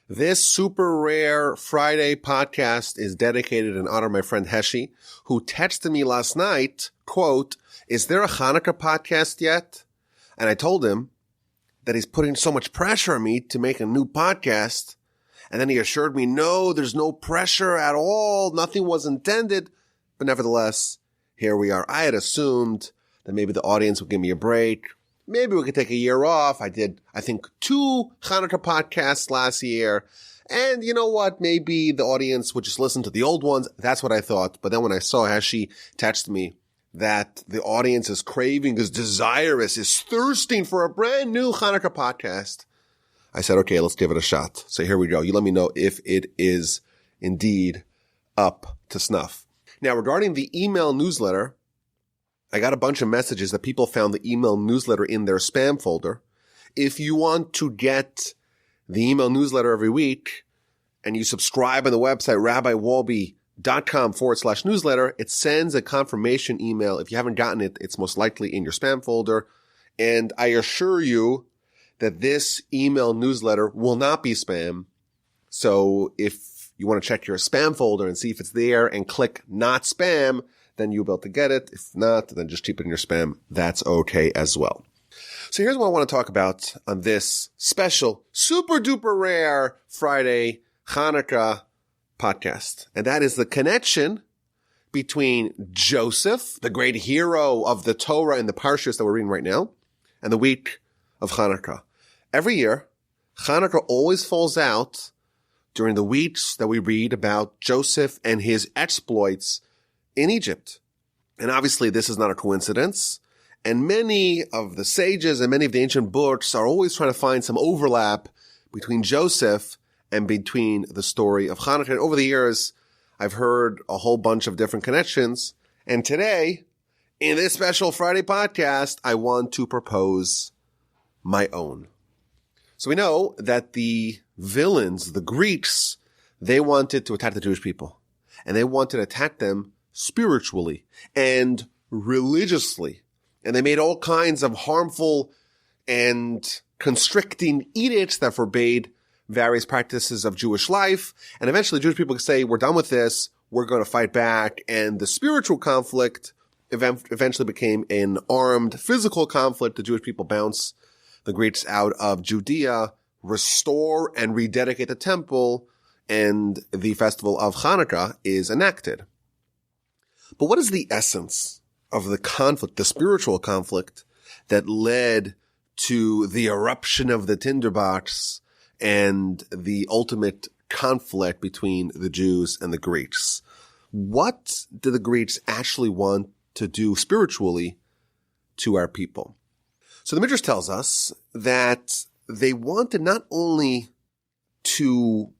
This super rare Friday podcast is dedicated in honor of my friend Heshi, who texted me last night, quote, "Is there a Chanukah podcast yet?" And I told him that he's putting so much pressure on me to make a new podcast. And then he assured me, no, there's no pressure at all. Nothing was intended. But nevertheless, here we are. I had assumed that maybe the audience would give me a break. Maybe we could take a year off. I did, I think, 2 Chanukah podcasts last year. And you know what? Maybe the audience would just listen to the old ones. That's what I thought. But then when I saw Heshi text me that the audience is craving, is desirous, is thirsting for a brand new Chanukah podcast, I said, okay, let's give it a shot. So here we go. You let me know if it is indeed up to snuff. Now, regarding the email newsletter, I got a bunch of messages that people found the email newsletter in their spam folder. If you want to get the email newsletter every week and you subscribe on the website rabbiwolbe.com/newsletter, it sends a confirmation email. If you haven't gotten it, it's most likely in your spam folder. And I assure you that this email newsletter will not be spam. So if you want to check your spam folder and see if it's there and click not spam, then you'll be able to get it. If not, then just keep it in your spam. That's okay as well. So here's what I want to talk about on this special, super duper rare Friday Chanukah podcast. And that is the connection between Joseph, the great hero of the Torah and the Parshas that we're reading right now, and the week of Chanukah. Every year, Chanukah always falls out during the weeks that we read about Joseph and his exploits in Egypt. And obviously this is not a coincidence. And many of the sages and many of the ancient books are always trying to find some overlap between Joseph and between the story of Chanukah. And over the years, I've heard a whole bunch of different connections. And today, in this special Friday podcast, I want to propose my own. So we know that the villains, the Greeks, they wanted to attack the Jewish people. And they wanted to attack them spiritually and religiously. And they made all kinds of harmful and constricting edicts that forbade various practices of Jewish life. And eventually Jewish people could say, we're done with this. We're going to fight back. And the spiritual conflict eventually became an armed physical conflict. The Jewish people bounce the Greeks out of Judea, restore and rededicate the temple, and the festival of Chanukah is enacted. But what is the essence of the conflict, the spiritual conflict that led to the eruption of the tinderbox and the ultimate conflict between the Jews and the Greeks? What do the Greeks actually want to do spiritually to our people? So the Midrash tells us that they wanted not only to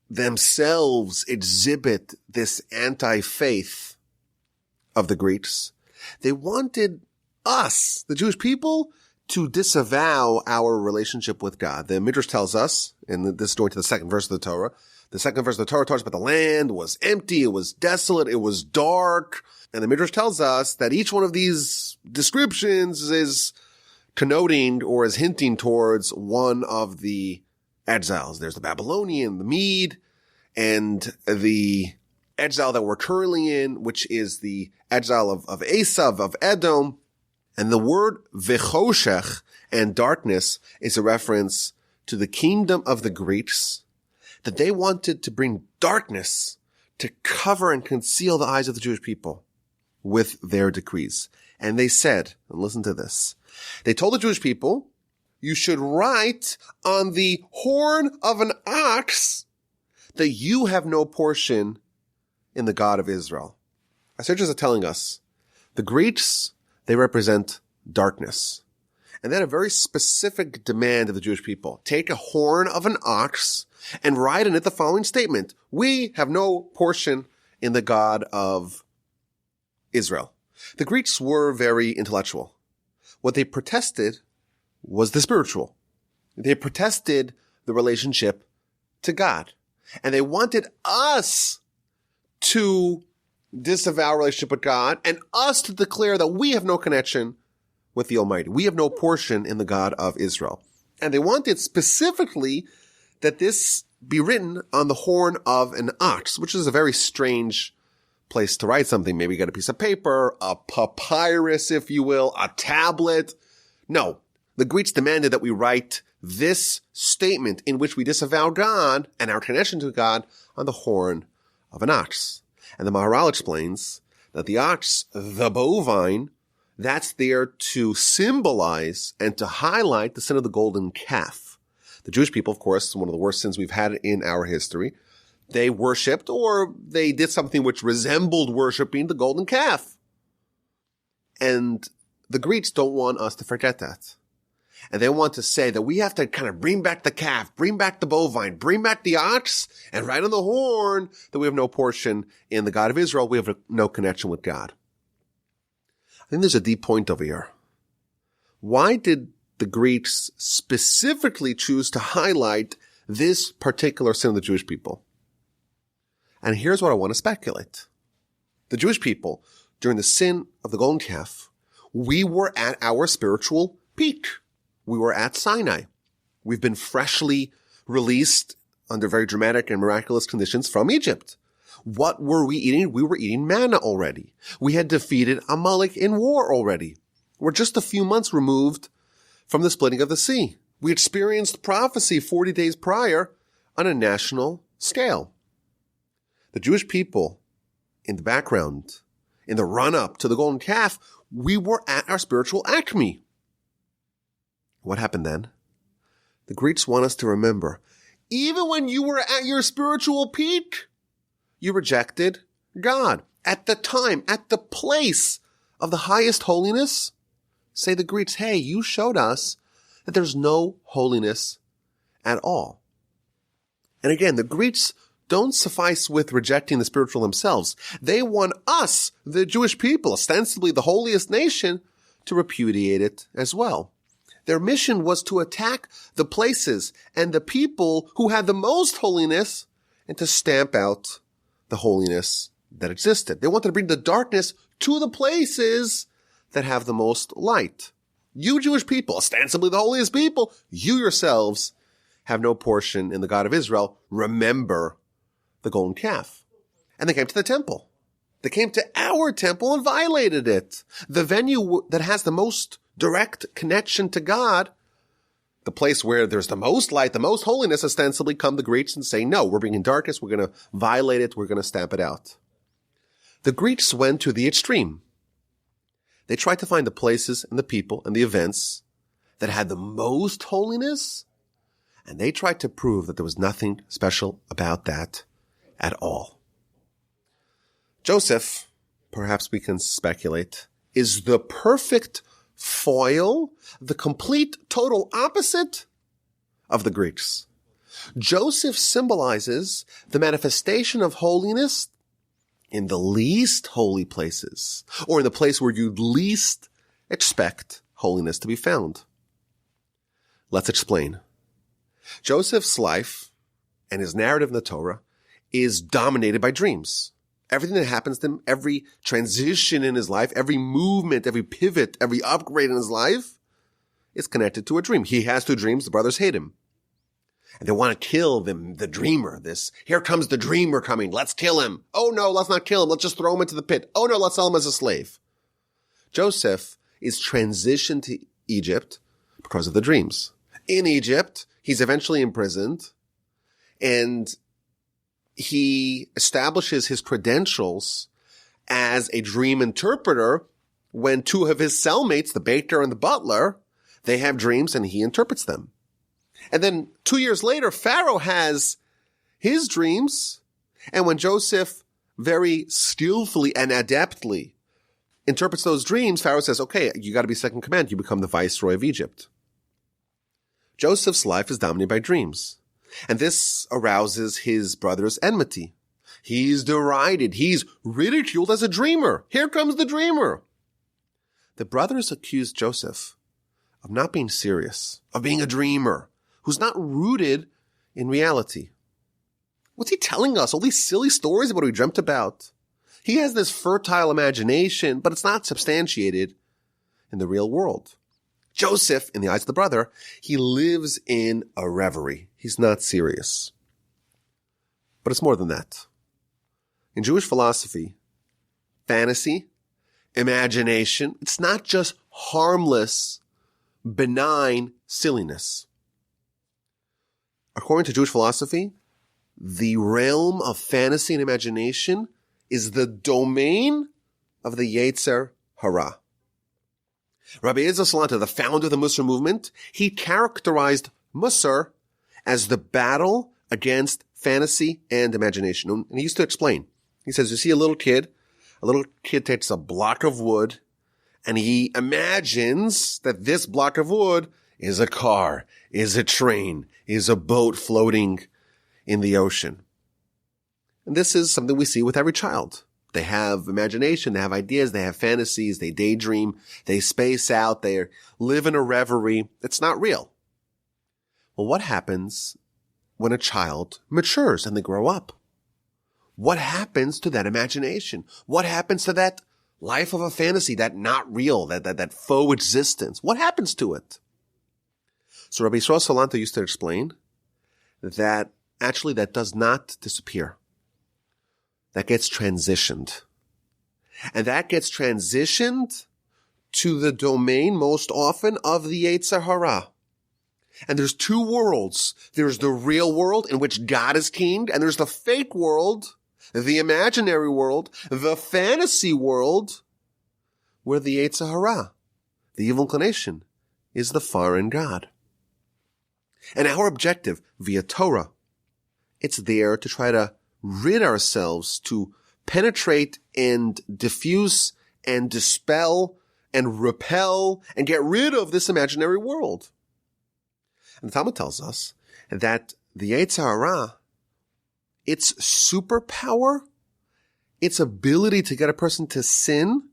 themselves exhibit this anti-faith of the Greeks, they wanted us, the Jewish people, to disavow our relationship with God. The Midrash tells us, and this is going to the second verse of the Torah, the second verse of the Torah talks about the land was empty, it was desolate, it was dark. And the Midrash tells us that each one of these descriptions is connoting or is hinting towards one of the exiles. There's the Babylonian, the Mede, and the exile that we're currently in, which is the exile of Esav, of Edom. And the word V'choshech and darkness is a reference to the kingdom of the Greeks, that they wanted to bring darkness to cover and conceal the eyes of the Jewish people with their decrees. And they said, and listen to this, they told the Jewish people, you should write on the horn of an ox that you have no portion in the God of Israel. Our sages are telling us the Greeks, they represent darkness. And they had a very specific demand of the Jewish people. Take a horn of an ox and write in it the following statement. We have no portion in the God of Israel. The Greeks were very intellectual. What they protested was the spiritual. They protested the relationship to God. And they wanted us to disavow our relationship with God and us to declare that we have no connection with the Almighty. We have no portion in the God of Israel. And they wanted specifically that this be written on the horn of an ox, which is a very strange place to write something. Maybe you got a piece of paper, a papyrus, if you will, a tablet. No, the Greeks demanded that we write this statement in which we disavow God and our connection to God on the horn of an ox. And the Maharal explains that the ox, the bovine, that's there to symbolize and to highlight the sin of the golden calf. The Jewish people, of course, one of the worst sins we've had in our history, they worshipped or they did something which resembled worshiping the golden calf. And the Greeks don't want us to forget that. And they want to say that we have to kind of bring back the calf, bring back the bovine, bring back the ox, and write on the horn that we have no portion in the God of Israel. We have no connection with God. I think there's a deep point over here. Why did the Greeks specifically choose to highlight this particular sin of the Jewish people? And here's what I want to speculate. The Jewish people, during the sin of the golden calf, we were at our spiritual peak. We were at Sinai. We've been freshly released under very dramatic and miraculous conditions from Egypt. What were we eating? We were eating manna already. We had defeated Amalek in war already. We're just a few months removed from the splitting of the sea. We experienced prophecy 40 days prior on a national scale. The Jewish people, in the background, in the run-up to the golden calf, we were at our spiritual acme. What happened then? The Greeks want us to remember, even when you were at your spiritual peak, you rejected God. At the time, at the place of the highest holiness, say the Greeks, hey, you showed us that there's no holiness at all. And again, the Greeks don't suffice with rejecting the spiritual themselves. They want us, the Jewish people, ostensibly the holiest nation, to repudiate it as well. Their mission was to attack the places and the people who had the most holiness and to stamp out the holiness that existed. They wanted to bring the darkness to the places that have the most light. You Jewish people, ostensibly the holiest people, you yourselves have no portion in the God of Israel. Remember the golden calf. And they came to the temple. They came to our temple and violated it. The venue that has the most direct connection to God, the place where there's the most light, the most holiness, ostensibly come the Greeks and say, no, we're bringing darkness, we're going to violate it, we're going to stamp it out. The Greeks went to the extreme. They tried to find the places and the people and the events that had the most holiness, and they tried to prove that there was nothing special about that at all. Joseph, perhaps we can speculate, is the perfect foil, the complete total opposite of the Greeks. Joseph symbolizes the manifestation of holiness in the least holy places, or in the place where you'd least expect holiness to be found. Let's explain. Joseph's life and his narrative in the Torah is dominated by dreams. Everything that happens to him, every transition in his life, every movement, every pivot, every upgrade in his life is connected to a dream. He has two dreams. The brothers hate him. And they want to kill the dreamer. Here comes the dreamer coming. Let's kill him. Oh no, let's not kill him. Let's just throw him into the pit. Oh no, let's sell him as a slave. Joseph is transitioned to Egypt because of the dreams. In Egypt, he's eventually imprisoned, and he establishes his credentials as a dream interpreter when two of his cellmates, the baker and the butler, they have dreams and he interprets them. And then 2 years later, Pharaoh has his dreams. And when Joseph very skillfully and adeptly interprets those dreams, Pharaoh says, okay, you got to be second command. You become the viceroy of Egypt. Joseph's life is dominated by dreams. And this arouses his brother's enmity. He's derided. He's ridiculed as a dreamer. Here comes the dreamer. The brothers accuse Joseph of not being serious, of being a dreamer, who's not rooted in reality. What's he telling us? All these silly stories about what he dreamt about. He has this fertile imagination, but it's not substantiated in the real world. Joseph, in the eyes of the brother, he lives in a reverie. He's not serious. But it's more than that. In Jewish philosophy, fantasy, imagination, it's not just harmless, benign silliness. According to Jewish philosophy, the realm of fantasy and imagination is the domain of the Yetzer Hara. Rabbi Eliezer Salanter, the founder of the Musar movement, he characterized Musar as the battle against fantasy and imagination. And he used to explain. He says, you see a little kid takes a block of wood and he imagines that this block of wood is a car, is a train, is a boat floating in the ocean. And this is something we see with every child. They have imagination, they have ideas, they have fantasies, they daydream, they space out, they live in a reverie. It's not real. Well, what happens when a child matures and they grow up? What happens to that imagination? What happens to that life of a fantasy, that not real, that faux existence? What happens to it? So Rabbi Yisrael Salanter used to explain that actually that does not disappear. That gets transitioned. And that gets transitioned to the domain most often of the Yetzer Hara. And there's two worlds. There's the real world in which God is king, and there's the fake world, the imaginary world, the fantasy world, where the Yetzer Hara, the evil inclination, is the foreign God. And our objective, via Torah, it's there to try to rid ourselves, to penetrate and diffuse and dispel and repel and get rid of this imaginary world. And the Talmud tells us that the Yetzer Hara, its superpower, its ability to get a person to sin,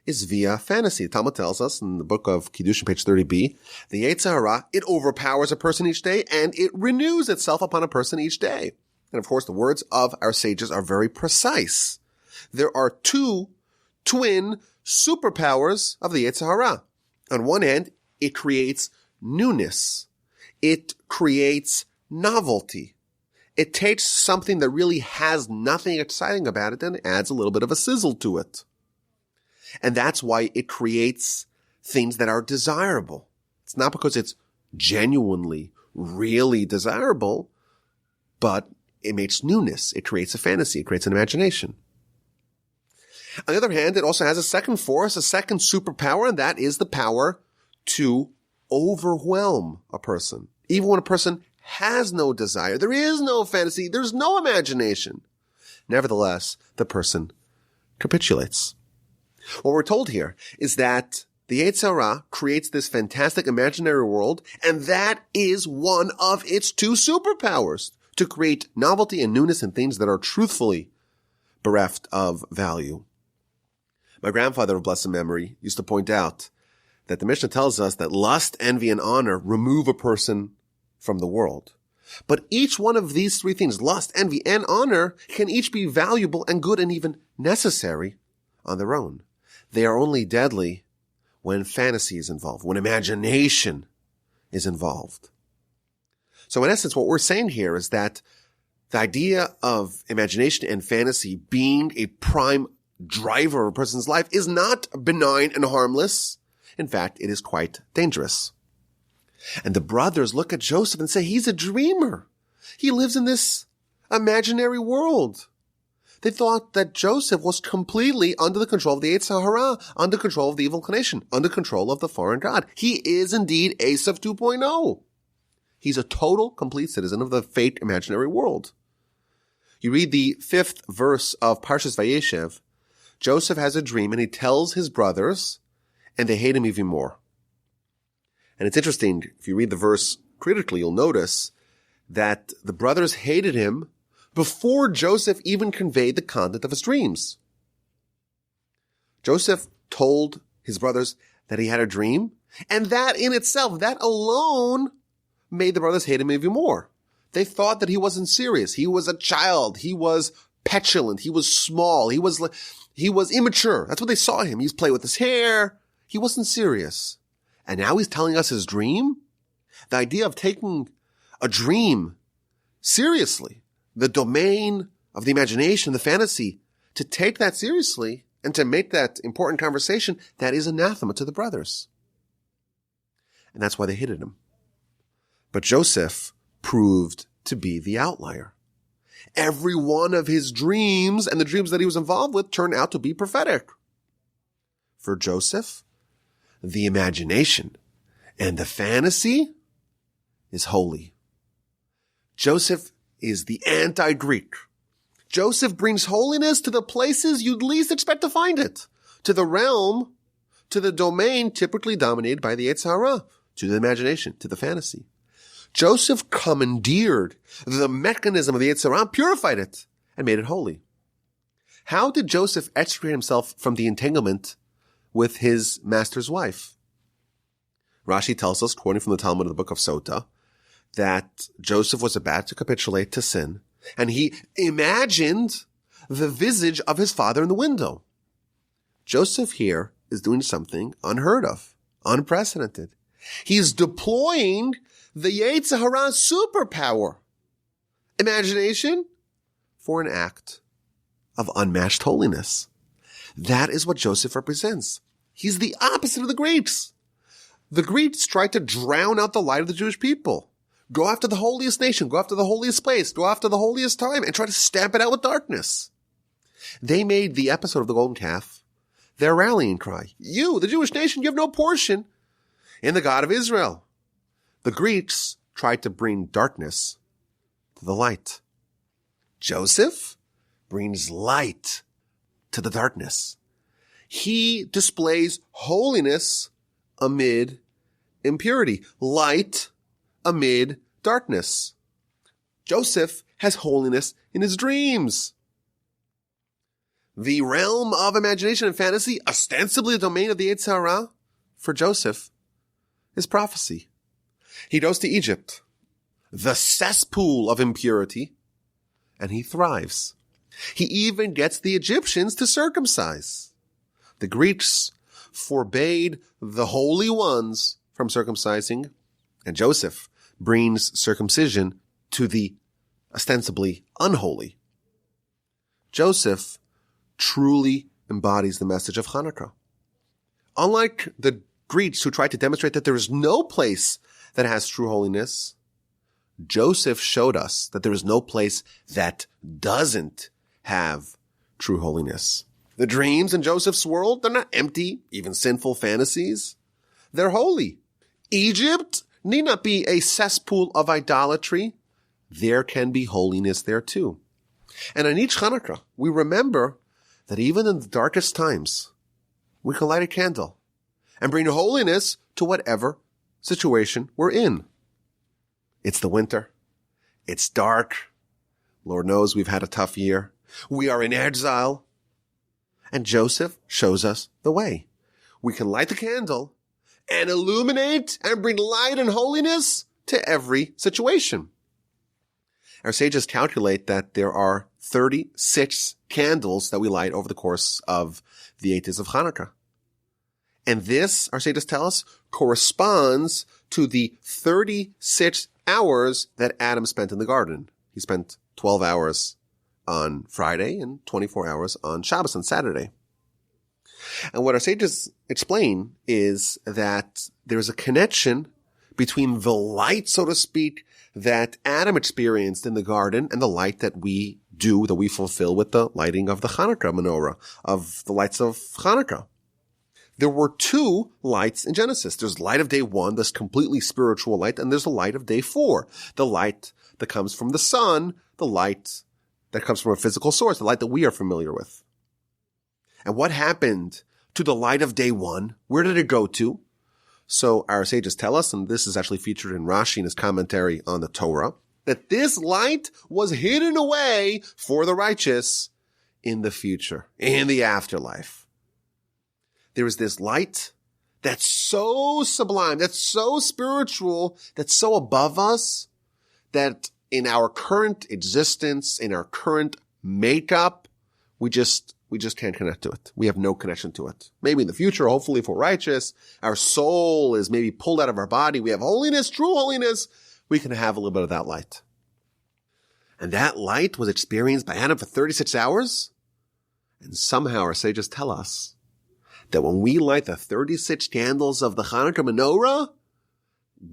is via fantasy. The Talmud tells us in the book of Kiddushin, page 30b, the Yetzer Hara, it overpowers a person each day and it renews itself upon a person each day. And of course, the words of our sages are very precise. There are two twin superpowers of the Yetzer Hara. On one hand, it creates newness. It creates novelty. It takes something that really has nothing exciting about it and adds a little bit of a sizzle to it. And that's why it creates things that are desirable. It's not because it's genuinely, really desirable, but it makes newness. It creates a fantasy. It creates an imagination. On the other hand, it also has a second force, a second superpower, and that is the power to overwhelm a person. Even when a person has no desire, there is no fantasy, there's no imagination. Nevertheless, the person capitulates. What we're told here is that the Yetzer Hara creates this fantastic imaginary world, and that is one of its two superpowers, to create novelty and newness in things that are truthfully bereft of value. My grandfather of blessed memory used to point out that the Mishnah tells us that lust, envy, and honor remove a person from the world. But each one of these three things, lust, envy, and honor, can each be valuable and good and even necessary on their own. They are only deadly when fantasy is involved, when imagination is involved. So in essence, what we're saying here is that the idea of imagination and fantasy being a prime driver of a person's life is not benign and harmless. In fact, it is quite dangerous. And the brothers look at Joseph and say, he's a dreamer. He lives in this imaginary world. They thought that Joseph was completely under the control of the Yetzer Hara, under control of the evil inclination, under control of the foreign God. He is indeed Esav 2.0. He's a total, complete citizen of the fake imaginary world. You read the 5th verse of Parshas Vayeshev. Joseph has a dream and he tells his brothers, and they hate him even more. And it's interesting, if you read the verse critically, you'll notice that the brothers hated him before Joseph even conveyed the content of his dreams. Joseph told his brothers that he had a dream, and that in itself, that alone, made the brothers hate him even more. They thought that he wasn't serious. He was a child. He was petulant. He was small. He was immature. That's what they saw him. He's playing with his hair. He wasn't serious. And now he's telling us his dream? The idea of taking a dream seriously, the domain of the imagination, the fantasy, to take that seriously and to make that important conversation, that is anathema to the brothers. And that's why they hated him. But Joseph proved to be the outlier. Every one of his dreams and the dreams that he was involved with turned out to be prophetic. For Joseph, the imagination and the fantasy is holy. Joseph is the anti-Greek. Joseph brings holiness to the places you'd least expect to find it, to the realm, to the domain typically dominated by the Yetzer Hara, to the imagination, to the fantasy. Joseph commandeered the mechanism of the Yetzer Hara, purified it, and made it holy. How did Joseph extricate himself from the entanglement with his master's wife? Rashi tells us, quoting from the Talmud of the book of Sota, that Joseph was about to capitulate to sin, and he imagined the visage of his father in the window. Joseph here is doing something unheard of, unprecedented. He's deploying the Yetzer Hara superpower, imagination, for an act of unmatched holiness. That is what Joseph represents. He's the opposite of the Greeks. The Greeks tried to drown out the light of the Jewish people. Go after the holiest nation, go after the holiest place, go after the holiest time, and try to stamp it out with darkness. They made the episode of the golden calf their rallying cry. You, the Jewish nation, you have no portion in the God of Israel. The Greeks tried to bring darkness to the light. Joseph brings light to the darkness. He displays holiness amid impurity, light amid darkness. Joseph has holiness in his dreams. The realm of imagination and fantasy, ostensibly the domain of the Yetzer Hara, for Joseph, is prophecy. He goes to Egypt, the cesspool of impurity, and he thrives. He even gets the Egyptians to circumcise. The Greeks forbade the holy ones from circumcising, and Joseph brings circumcision to the ostensibly unholy. Joseph truly embodies the message of Chanukah. Unlike the Greeks who tried to demonstrate that there is no place that has true holiness, Joseph showed us that there is no place that doesn't have true holiness. The dreams in Joseph's world, they're not empty, even sinful fantasies. They're holy. Egypt need not be a cesspool of idolatry. There can be holiness there too. And on each Chanukah, we remember that even in the darkest times, we can light a candle and bring holiness to whatever situation we're in. It's the winter. It's dark. Lord knows we've had a tough year. We are in exile. And Joseph shows us the way. We can light the candle and illuminate and bring light and holiness to every situation. Our sages calculate that there are 36 candles that we light over the course of the 8 days of Chanukah. And this, our sages tell us, corresponds to the 36 hours that Adam spent in the garden. He spent 12 hours on Friday and 24 hours on Shabbos and Saturday. And what our sages explain is that there's a connection between the light, so to speak, that Adam experienced in the garden and the light that we fulfill with the lighting of the Chanukah menorah, of the lights of Chanukah. There were 2 lights in Genesis. There's light of day 1, this completely spiritual light, and there's the light of day 4, the light that comes from the sun, the light that comes from a physical source, the light that we are familiar with. And what happened to the light of day 1? Where did it go to? So our sages tell us, and this is actually featured in Rashi in his commentary on the Torah, that this light was hidden away for the righteous in the future, in the afterlife. There is this light that's so sublime, that's so spiritual, that's so above us, that in our current existence, in our current makeup, we just can't connect to it. We have no connection to it. Maybe in the future, hopefully if we're righteous, our soul is maybe pulled out of our body. We have holiness, true holiness. We can have a little bit of that light. And that light was experienced by Adam for 36 hours. And somehow our sages tell us that when we light the 36 candles of the Chanukah menorah,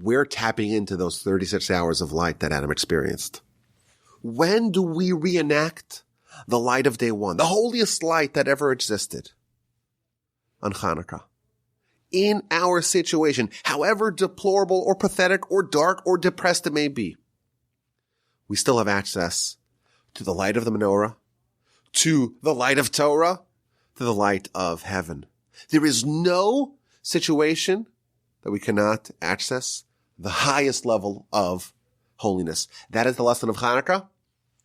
we're tapping into those 36 hours of light that Adam experienced. When do we reenact the light of day one, the holiest light that ever existed? On Chanukah. In our situation, however deplorable or pathetic or dark or depressed it may be, we still have access to the light of the menorah, to the light of Torah, to the light of heaven. There is no situation that we cannot access the highest level of holiness. That is the lesson of Chanukah,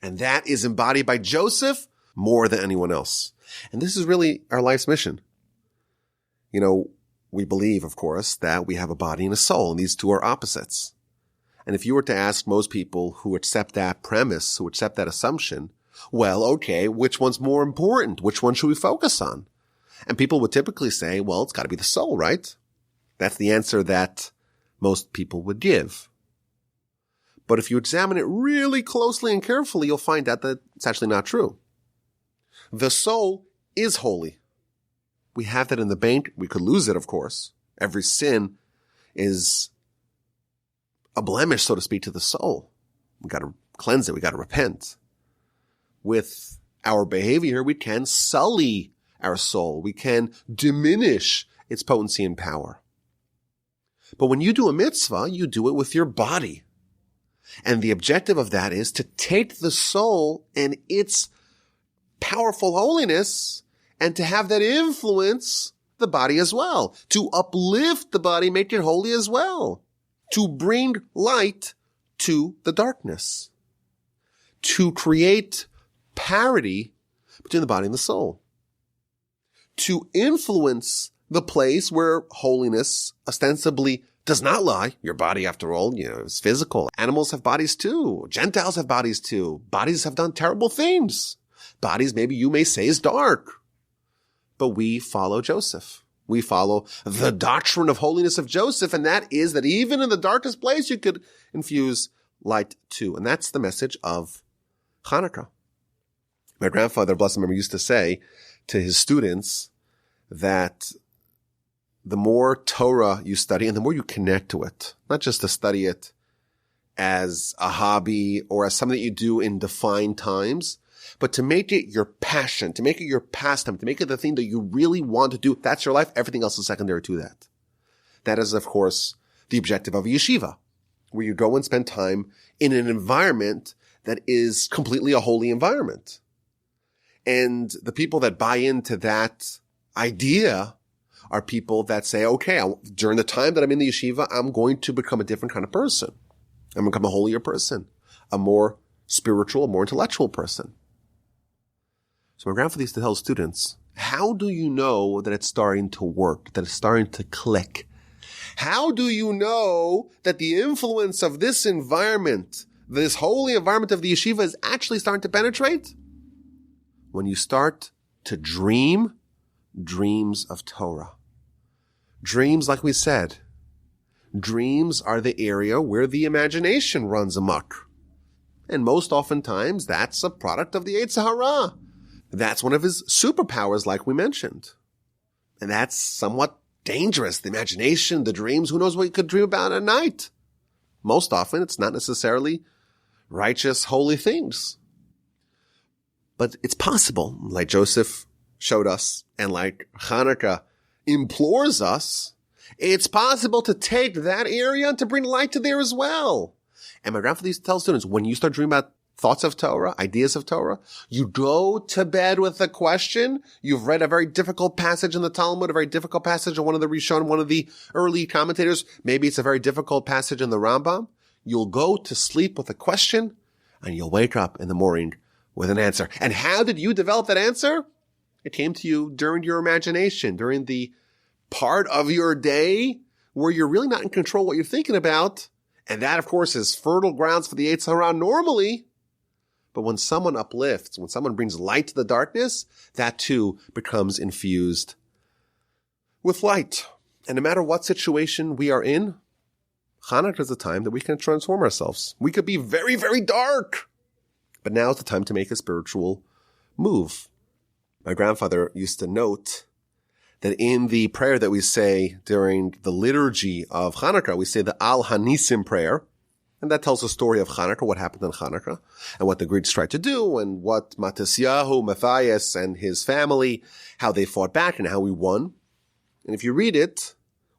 and that is embodied by Joseph more than anyone else. And this is really our life's mission. You know, we believe, of course, that we have a body and a soul, and these two are opposites. And if you were to ask most people who accept that premise, who accept that assumption, well, okay, which one's more important? Which one should we focus on? And people would typically say, well, it's got to be the soul, right? That's the answer that most people would give. But if you examine it really closely and carefully, you'll find out that it's actually not true. The soul is holy. We have that in the bank. We could lose it, of course. Every sin is a blemish, so to speak, to the soul. We got to cleanse it. We got to repent. With our behavior, we can sully our soul. We can diminish its potency and power. But when you do a mitzvah, you do it with your body. And the objective of that is to take the soul and its powerful holiness and to have that influence the body as well. To uplift the body, make it holy as well. To bring light to the darkness. To create parity between the body and the soul. To influence the place where holiness ostensibly does not lie. Your body, after all, is physical. Animals have bodies too. Gentiles have bodies too. Bodies have done terrible things. Bodies, maybe you may say, is dark. But we follow Joseph. We follow the doctrine of holiness of Joseph, and that is that even in the darkest place, you could infuse light too. And that's the message of Chanukah. My grandfather, bless him, used to say to his students that the more Torah you study and the more you connect to it, not just to study it as a hobby or as something that you do in defined times, but to make it your passion, to make it your pastime, to make it the thing that you really want to do. That's your life. Everything else is secondary to that. That is, of course, the objective of a yeshiva, where you go and spend time in an environment that is completely a holy environment. And the people that buy into that idea are people that say, okay, during the time that I'm in the yeshiva, I'm going to become a different kind of person. I'm going to become a holier person, a more spiritual, a more intellectual person. So my grandfather used to tell students, how do you know that it's starting to work, that it's starting to click? How do you know that the influence of this environment, this holy environment of the yeshiva, is actually starting to penetrate? When you start to dream dreams of Torah. Dreams, like we said, dreams are the area where the imagination runs amok. And most oftentimes, that's a product of the Yetzer Hara. That's one of his superpowers, like we mentioned. And that's somewhat dangerous. The imagination, the dreams, who knows what you could dream about at night? Most often, it's not necessarily righteous, holy things. But it's possible, like Joseph showed us, and like Chanukah implores us, it's possible to take that area and to bring light to there as well. And my grandfather used to tell students, when you start dreaming about thoughts of Torah, ideas of Torah, you go to bed with a question. You've read a very difficult passage in the Talmud, a very difficult passage in one of the Rishon, one of the early commentators. Maybe it's a very difficult passage in the Rambam. You'll go to sleep with a question, and you'll wake up in the morning with an answer. And how did you develop that answer? It came to you during your imagination, during the part of your day where you're really not in control what you're thinking about. And that, of course, is fertile grounds for the Yetzer Hara normally. But when someone uplifts, when someone brings light to the darkness, that too becomes infused with light. And no matter what situation we are in, Chanukah is the time that we can transform ourselves. We could be very, very dark, But now is the time to make a spiritual move. My grandfather used to note that in the prayer that we say during the liturgy of Chanukah, we say the Al Hanisim prayer. And that tells the story of Chanukah, what happened on Chanukah, and what the Greeks tried to do, and what Matisyahu, Matthias, and his family, how they fought back, and how we won. And if you read it,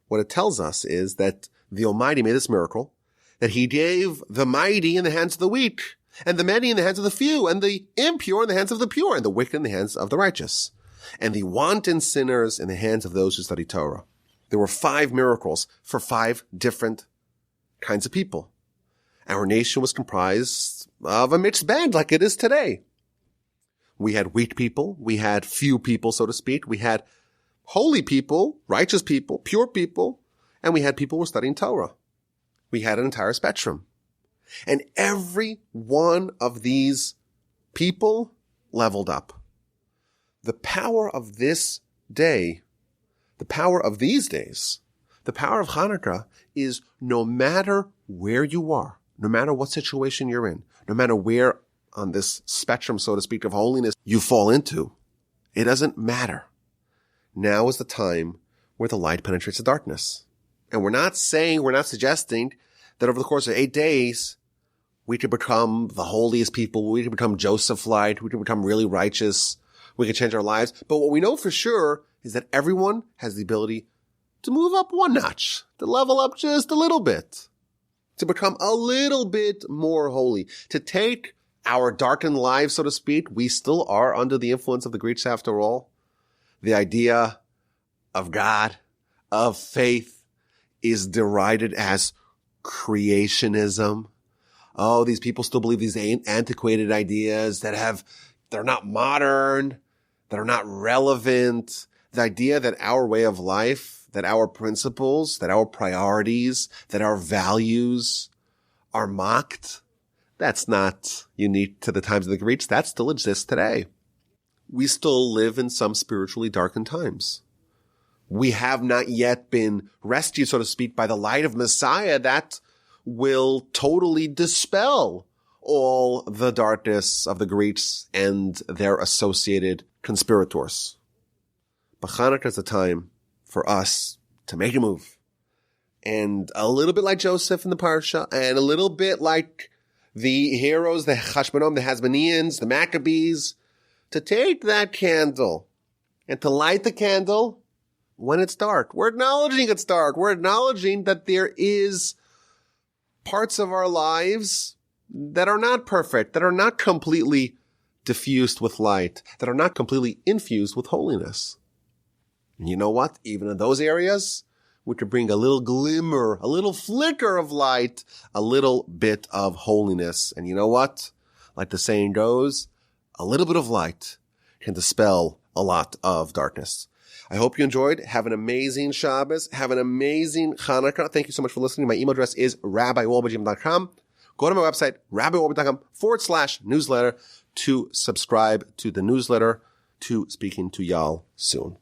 what it tells us is that the Almighty made this miracle, that He gave the mighty in the hands of the weak, and the many in the hands of the few, and the impure in the hands of the pure, and the wicked in the hands of the righteous, and the wanton sinners in the hands of those who study Torah. There were 5 miracles for 5 different kinds of people. Our nation was comprised of a mixed band like it is today. We had weak people. We had few people, so to speak. We had holy people, righteous people, pure people, and we had people who were studying Torah. We had an entire spectrum. And every one of these people leveled up. The power of this day, the power of these days, the power of Chanukah is no matter where you are, no matter what situation you're in, no matter where on this spectrum, so to speak, of holiness you fall into, it doesn't matter. Now is the time where the light penetrates the darkness. And we're not suggesting that over the course of 8 days, we could become the holiest people, we could become Joseph-like, we could become really righteous, we could change our lives. But what we know for sure is that everyone has the ability to move up one notch, to level up just a little bit, to become a little bit more holy, to take our darkened lives, so to speak. We still are under the influence of the Greeks after all. The idea of God, of faith, is derided as creationism. Oh, these people still believe these antiquated ideas they're not modern, that are not relevant. The idea that our way of life, that our principles, that our priorities, that our values are mocked, that's not unique to the times of the Greeks. That still exists today. We still live in some spiritually darkened times. We have not yet been rescued, so to speak, by the light of Messiah that will totally dispel all the darkness of the Greeks and their associated conspirators. But Chanukah is the time for us to make a move. And a little bit like Joseph in the Parsha, and a little bit like the heroes, the Hashmonaim, the Hasmoneans, the Maccabees, to take that candle and to light the candle when it's dark. We're acknowledging it's dark. We're acknowledging that there is parts of our lives that are not perfect, that are not completely diffused with light, that are not completely infused with holiness. And you know what? Even in those areas, we could bring a little glimmer, a little flicker of light, a little bit of holiness. And you know what? Like the saying goes, a little bit of light can dispel a lot of darkness. I hope you enjoyed. Have an amazing Shabbos. Have an amazing Chanukah. Thank you so much for listening. My email address is rabbiwolbe@gmail.com. Go to my website, rabbiwolbe.com/newsletter to subscribe to the newsletter, to speaking to y'all soon.